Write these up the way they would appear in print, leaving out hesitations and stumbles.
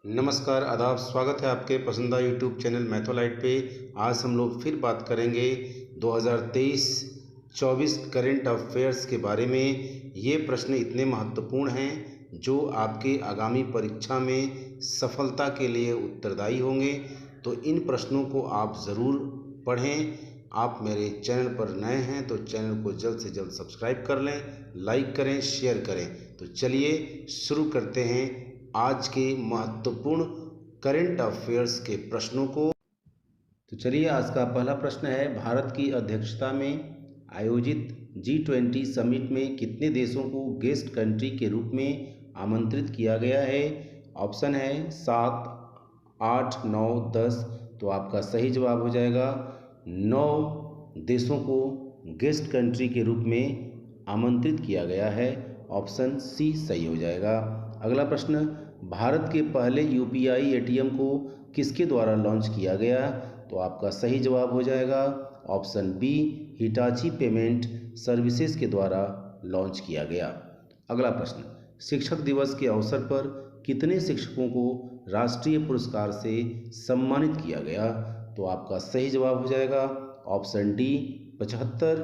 नमस्कार, आदाब, स्वागत है आपके पसंदीदा यूट्यूब चैनल मैथोलाइट पे। आज हम लोग फिर बात करेंगे 2023-24 करंट अफेयर्स के बारे में। ये प्रश्न इतने महत्वपूर्ण हैं जो आपके आगामी परीक्षा में सफलता के लिए उत्तरदायी होंगे, तो इन प्रश्नों को आप ज़रूर पढ़ें। आप मेरे चैनल पर नए हैं तो चैनल को जल्द से जल्द सब्सक्राइब कर लें, लाइक करें, शेयर करें। तो चलिए शुरू करते हैं आज के महत्वपूर्ण करंट अफेयर्स के प्रश्नों को। तो चलिए, आज का पहला प्रश्न है, भारत की अध्यक्षता में आयोजित G20 समिट में कितने देशों को गेस्ट कंट्री के रूप में आमंत्रित किया गया है? ऑप्शन है 7, 8, 9, 10। तो आपका सही जवाब हो जाएगा 9 देशों को गेस्ट कंट्री के रूप में आमंत्रित किया गया है। ऑप्शन सी सही हो जाएगा। अगला प्रश्न, भारत के पहले यूपीआई एटीएम को किसके द्वारा लॉन्च किया गया? तो आपका सही जवाब हो जाएगा option B, Hitachi payment services के द्वारा लॉन्च किया गया। अगला प्रश्न, शिक्षक दिवस के अवसर पर कितने शिक्षकों को राष्ट्रीय पुरस्कार से सम्मानित किया गया? तो आपका सही जवाब हो जाएगा ऑप्शन डी, 75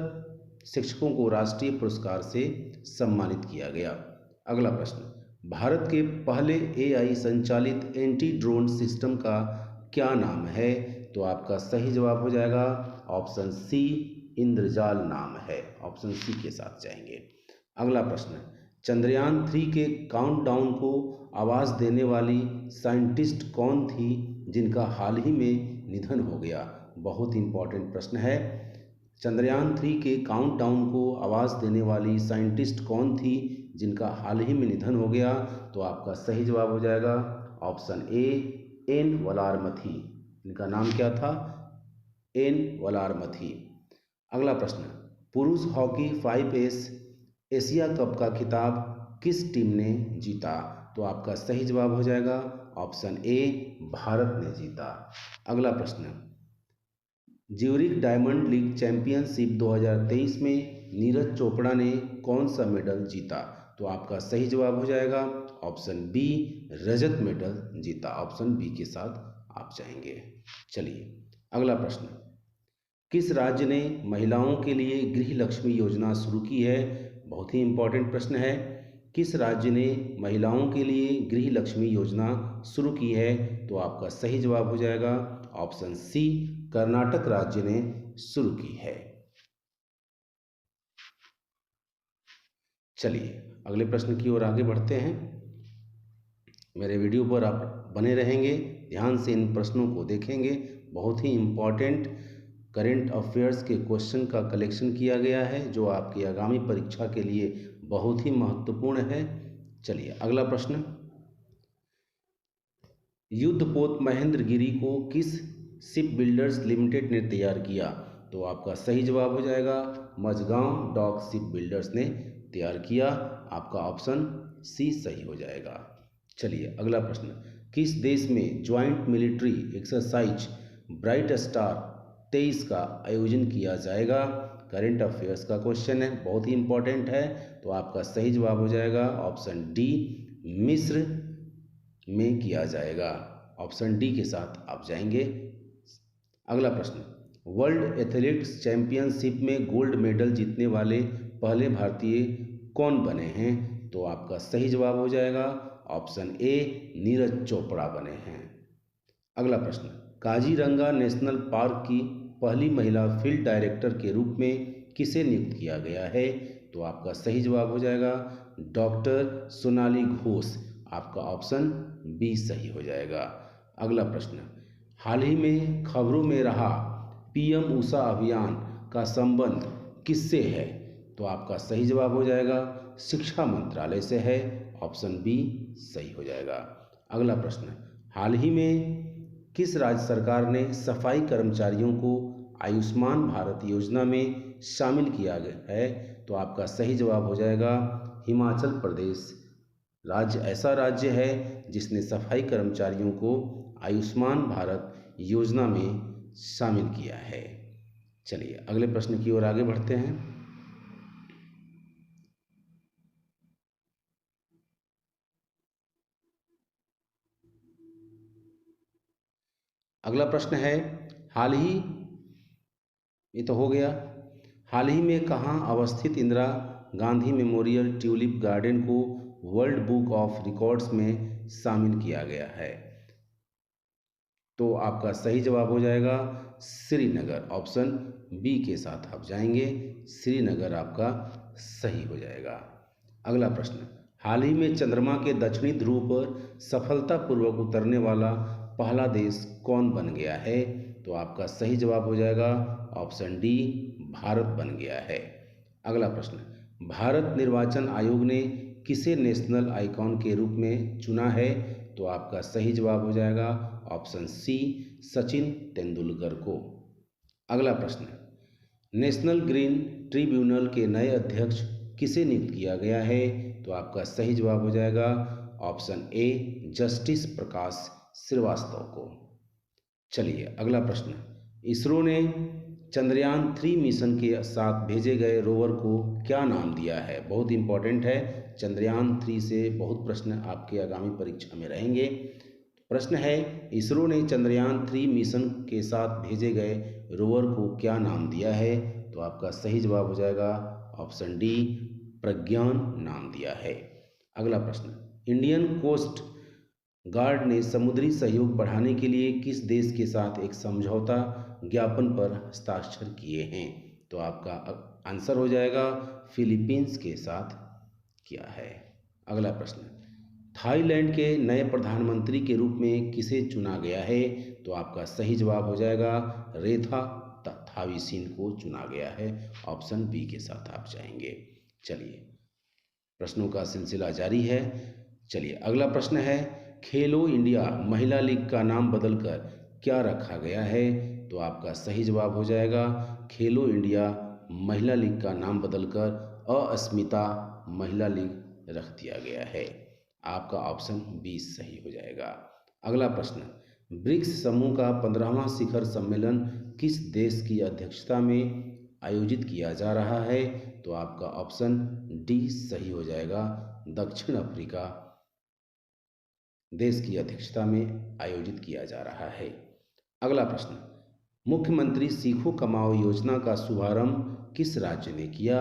शिक्षकों को राष्ट्रीय पुरस्कार से सम्मानित किया गया। अगला प्रश्न, भारत के पहले एआई संचालित एंटी ड्रोन सिस्टम का क्या नाम है? तो आपका सही जवाब हो जाएगा ऑप्शन सी, इंद्रजाल नाम है। ऑप्शन सी के साथ जाएंगे। अगला प्रश्न, चंद्रयान 3 के काउंटडाउन को आवाज देने वाली साइंटिस्ट कौन थी जिनका हाल ही में निधन हो गया? बहुत इंपॉर्टेंट प्रश्न है। चंद्रयान 3 के काउंटडाउन को आवाज़ देने वाली साइंटिस्ट कौन थी जिनका हाल ही में निधन हो गया? तो आपका सही जवाब हो जाएगा ऑप्शन ए, एन वलारमथी। इनका नाम क्या था? एन वलारमथी। अगला प्रश्न, पुरुष हॉकी 5S एशिया कप का खिताब किस टीम ने जीता? तो आपका सही जवाब हो जाएगा ऑप्शन ए, भारत ने जीता। अगला प्रश्न, ज्यूरिख डायमंड लीग चैंपियनशिप 2023 में नीरज चोपड़ा ने कौन सा मेडल जीता? तो आपका सही जवाब हो जाएगा ऑप्शन बी, रजत मेडल जीता। ऑप्शन बी के साथ आप जाएंगे। चलिए, अगला प्रश्न, किस राज्य ने महिलाओं के लिए गृह लक्ष्मी योजना शुरू की है? बहुत ही इंपॉर्टेंट प्रश्न है। किस राज्य ने महिलाओं के लिए गृह लक्ष्मी योजना शुरू की है? तो आपका सही जवाब हो जाएगा ऑप्शन सी, कर्नाटक राज्य ने शुरू की है। चलिए, अगले प्रश्न की ओर आगे बढ़ते हैं। मेरे वीडियो पर आप बने रहेंगे, ध्यान से इन प्रश्नों को देखेंगे। बहुत ही इम्पॉर्टेंट करंट अफेयर्स के क्वेश्चन का कलेक्शन किया गया है जो आपकी आगामी परीक्षा के लिए बहुत ही महत्वपूर्ण है। चलिए, अगला प्रश्न, युद्धपोत महेंद्रगिरी को किस शिप बिल्डर्स लिमिटेड ने तैयार किया? तो आपका सही जवाब हो जाएगा मझगांव डॉक शिप बिल्डर्स ने तैयार किया। आपका ऑप्शन सी सही हो जाएगा। चलिए, अगला प्रश्न, किस देश में joint military exercise bright star 23 का आयोजन किया जाएगा? करंट अफेयर्स का क्वेश्चन है, बहुत ही इंपॉर्टेंट है। तो आपका सही जवाब हो जाएगा ऑप्शन डी, मिस्र में किया जाएगा। ऑप्शन डी के साथ आप जाएंगे। अगला प्रश्न, वर्ल्ड एथलेटिक्स चैंपियनशिप में गोल्ड मेडल जीतने वाले पहले भारतीय कौन बने हैं? तो आपका सही जवाब हो जाएगा ऑप्शन ए, नीरज चोपड़ा बने हैं। अगला प्रश्न, काजीरंगा नेशनल पार्क की पहली महिला फील्ड डायरेक्टर के रूप में किसे नियुक्त किया गया है? तो आपका सही जवाब हो जाएगा डॉक्टर सोनाली घोष। आपका ऑप्शन बी सही हो जाएगा। अगला प्रश्न, हाल ही में खबरों में रहा पीएम ऊषा अभियान का संबंध किससे है? तो आपका सही जवाब हो जाएगा शिक्षा मंत्रालय से है। ऑप्शन बी सही हो जाएगा। अगला प्रश्न, हाल ही में किस राज्य सरकार ने सफाई कर्मचारियों को आयुष्मान भारत योजना में शामिल किया गया है? तो आपका सही जवाब हो जाएगा हिमाचल प्रदेश राज्य ऐसा राज्य है जिसने सफाई कर्मचारियों को आयुष्मान भारत योजना में शामिल किया है। चलिए, अगले प्रश्न की ओर आगे बढ़ते हैं। अगला प्रश्न है, हाल ही, ये तो हो गया, हाल ही में कहाँ अवस्थित Indira Gandhi memorial tulip garden को वर्ल्ड बुक ऑफ रिकॉर्ड्स में शामिल किया गया है? तो आपका सही जवाब हो जाएगा श्रीनगर। ऑप्शन बी के साथ आप जाएंगे, श्रीनगर आपका सही हो जाएगा। अगला प्रश्न, हाल ही में चंद्रमा के दक्षिणी ध्रुव पर सफलतापूर्वक उतरने वाला पहला देश कौन बन गया है? तो आपका सही जवाब हो जाएगा ऑप्शन डी, भारत बन गया है। अगला प्रश्न, भारत निर्वाचन आयोग ने किसे नेशनल आइकॉन के रूप में चुना है? तो आपका सही जवाब हो जाएगा ऑप्शन सी, सचिन तेंदुलकर को। अगला प्रश्न, नेशनल ग्रीन ट्रिब्यूनल के नए अध्यक्ष किसे नियुक्त किया गया है? तो आपका सही जवाब हो जाएगा ऑप्शन ए, जस्टिस प्रकाश श्रीवास्तव को। चलिए अगला प्रश्न, इसरो ने चंद्रयान 3 मिशन के साथ भेजे गए रोवर को क्या नाम दिया है? बहुत इंपॉर्टेंट है, चंद्रयान 3 से बहुत प्रश्न आपके आगामी परीक्षा में रहेंगे। प्रश्न है, इसरो ने चंद्रयान 3 मिशन के साथ भेजे गए रोवर को क्या नाम दिया है? तो आपका सही जवाब हो जाएगा ऑप्शन डी, प्रज्ञान नाम दिया है। अगला प्रश्न, इंडियन कोस्ट गार्ड ने समुद्री सहयोग बढ़ाने के लिए किस देश के साथ एक समझौता ज्ञापन पर हस्ताक्षर किए हैं? तो आपका आंसर हो जाएगा फिलीपींस के साथ किया है। अगला प्रश्न, थाईलैंड के नए प्रधानमंत्री के रूप में किसे चुना गया है? तो आपका सही जवाब हो जाएगा रेखा थाविसीन को चुना गया है। ऑप्शन बी के साथ आप जाएंगे। चलिए प्रश्नों का सिलसिला जारी है। चलिए अगला प्रश्न है, खेलो इंडिया महिला लीग का नाम बदलकर क्या रखा गया है? तो आपका सही जवाब हो जाएगा खेलो इंडिया महिला लीग का नाम बदलकर अस्मिता महिला लीग रख दिया गया है। आपका ऑप्शन बी सही हो जाएगा। अगला प्रश्न, ब्रिक्स समूह का 15वां शिखर सम्मेलन किस देश की अध्यक्षता में आयोजित किया जा रहा है? तो आपका ऑप्शन डी सही हो जाएगा, दक्षिण अफ्रीका देश की अध्यक्षता में आयोजित किया जा रहा है। अगला प्रश्न, मुख्यमंत्री सीखो कमाओ योजना का शुभारंभ किस राज्य ने किया?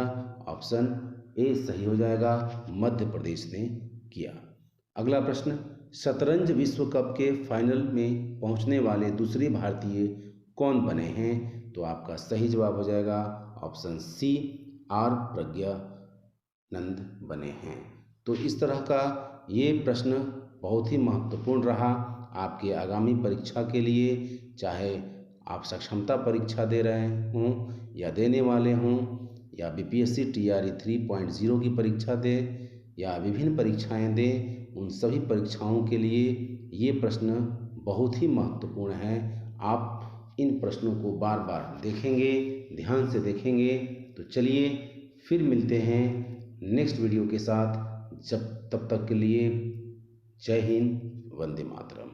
ऑप्शन ए सही हो जाएगा, मध्य प्रदेश ने किया। अगला प्रश्न, शतरंज विश्व कप के फाइनल में पहुंचने वाले दूसरे भारतीय कौन बने हैं? तो आपका सही जवाब हो जाएगा ऑप्शन सी, आर प्रज्ञानंद बने हैं। तो इस तरह का ये प्रश्न बहुत ही महत्वपूर्ण रहा आपके आगामी परीक्षा के लिए, चाहे आप सक्षमता परीक्षा दे रहे हों या देने वाले हों, या बीपीएससी टीआरई 3.0 की परीक्षा दें या विभिन्न परीक्षाएं दें, उन सभी परीक्षाओं के लिए ये प्रश्न बहुत ही महत्वपूर्ण हैं। आप इन प्रश्नों को बार बार देखेंगे, ध्यान से देखेंगे। तो चलिए फिर मिलते हैं नेक्स्ट वीडियो के साथ। तब तक के लिए जय हिंद, वंदे मातरम।